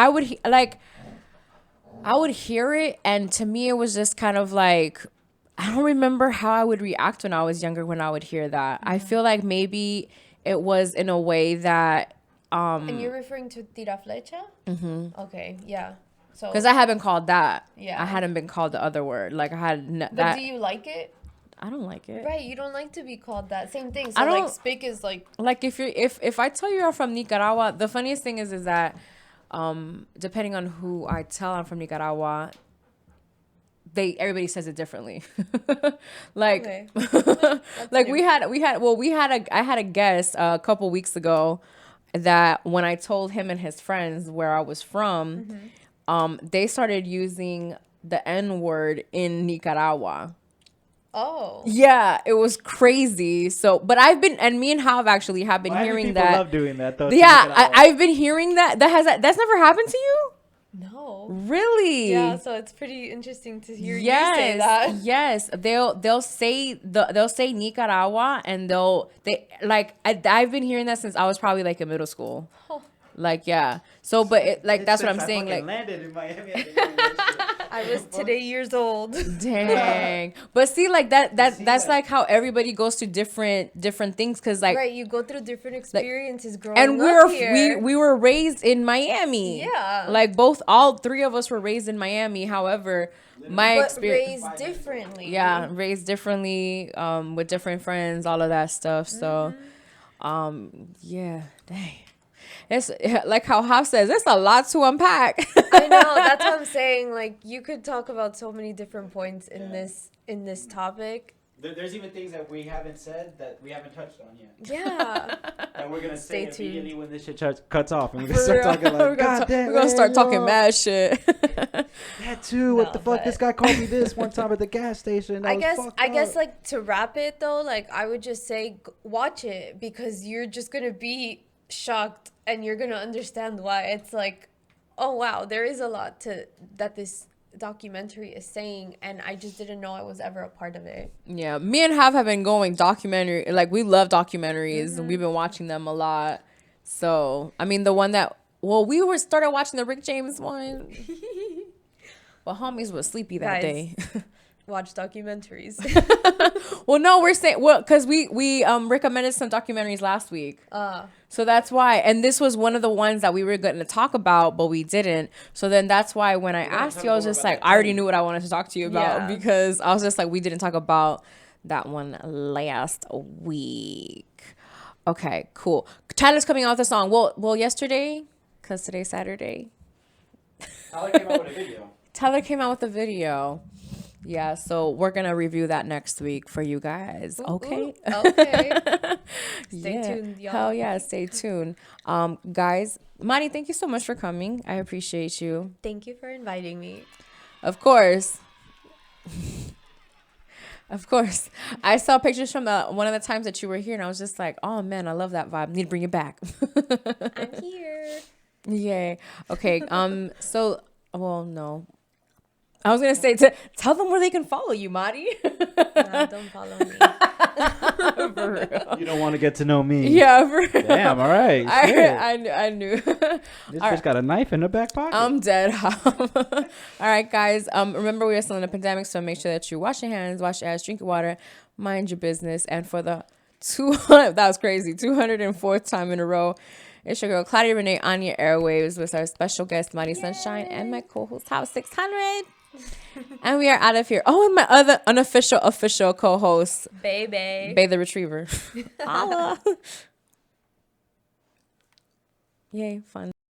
I would hear it, and to me it was just kind of like, I don't remember how I would react when I was younger when I would hear that. I feel like maybe it was in a way that
And you're referring to tira flecha? Mm-hmm. Okay, yeah. So
because I haven't called that.
Yeah.
I hadn't been called the other word. Like I had
But
that.
do you like it?
I don't like it.
Right, you don't like to be called that. Same thing. So
I
like
don't-
spick is like
Like if I tell you I'm from Nicaragua, the funniest thing is that depending on who I tell I'm from Nicaragua, everybody says it differently. Like
okay.
like
new.
I had a guest a couple weeks ago that when I told him and his friends where I was from, they started using the N word in Nicaragua.
Oh.
Yeah, it was crazy. So, but me and Hav actually have been
Miami
hearing
people
that.
love doing that though.
Yeah, I've been hearing that. That's never happened to you?
No.
Really?
Yeah, so it's pretty interesting to hear you say that.
Yes, they'll say Nicaragua, and I've been hearing that since I was probably like in middle school.
Oh.
Like yeah. So but that's what I'm saying.
I
Like
landed in Miami. I
I was today years old.
dang. But see like that's like how everybody goes to different things because like
Right, you go through different experiences growing
and
up here.
we were raised in Miami.
Yeah.
Like all three of us were raised in Miami. However, my
but
experience
raised differently.
yeah, raised differently, with different friends, all of that stuff. So, yeah, dang. It's like how Haf says, it's a lot to unpack.
I know, that's what I'm saying. Like you could talk about so many different points in this topic.
There's even things that we haven't said that we haven't touched on yet.
Yeah.
And we're gonna
Stay
say
tuned.
immediately when this shit cuts off, and we're
For
gonna start
real.
talking like, God damn,
we're gonna start talking
no.
mad shit.
That too. What
No,
the fuck?
but-
This guy called me this one time at the gas station.
I guess like to wrap it though, like I would just say watch it because you're just gonna be shocked and you're gonna understand why. It's like, oh wow, there is a lot that this documentary is saying, and I just didn't know I was ever a part of it.
Yeah, me and Hav have been going documentary. Like we love documentaries, and we've been watching them a lot. So I mean, the one that we started watching the Rick James one. Well, homies was sleepy that
Guys.
day.
Watch documentaries.
Well, no, we're saying because we recommended some documentaries last week. So that's why, and this was one of the ones that we were going to talk about, but we didn't. So then that's why when I asked you, I was just like, I already knew what I wanted to talk to you about because I was just like, we didn't talk about that one last week. Okay, cool. Tyler's coming out with a song. Well, yesterday, because today's Saturday.
Tyler came out with a video.
Tyler came out with a video. Yeah, so we're going to review that next week for you guys. Okay.
Okay. Stay tuned, y'all.
Hell yeah, stay tuned. Guys, Mari, thank you so much for coming. I appreciate you.
Thank you for inviting me.
Of course. Of course. I saw pictures from one of the times that you were here, and I was just like, oh, man, I love that vibe. Need to bring it back.
I'm here.
Yay. Okay. So, well, no. I was going to say, tell them where they can follow you, Mari.
Nah, don't follow me.
For real.
You don't want to get to know me.
Yeah, for real.
Damn. All right.
I knew.
This bitch got a knife in her back pocket.
I'm dead. All right, guys. Remember we are still in a pandemic, so make sure that you wash your hands, wash your ass, drink your water, mind your business. And for the 204th time in a row, it's your girl Claudia Renee on your airwaves with our special guest Mighty Sunshine and my co-host House 600. And we are out of here. Oh, and my other unofficial official co-host,
Baby.
Bay the Retriever. Holla. Yay, fun.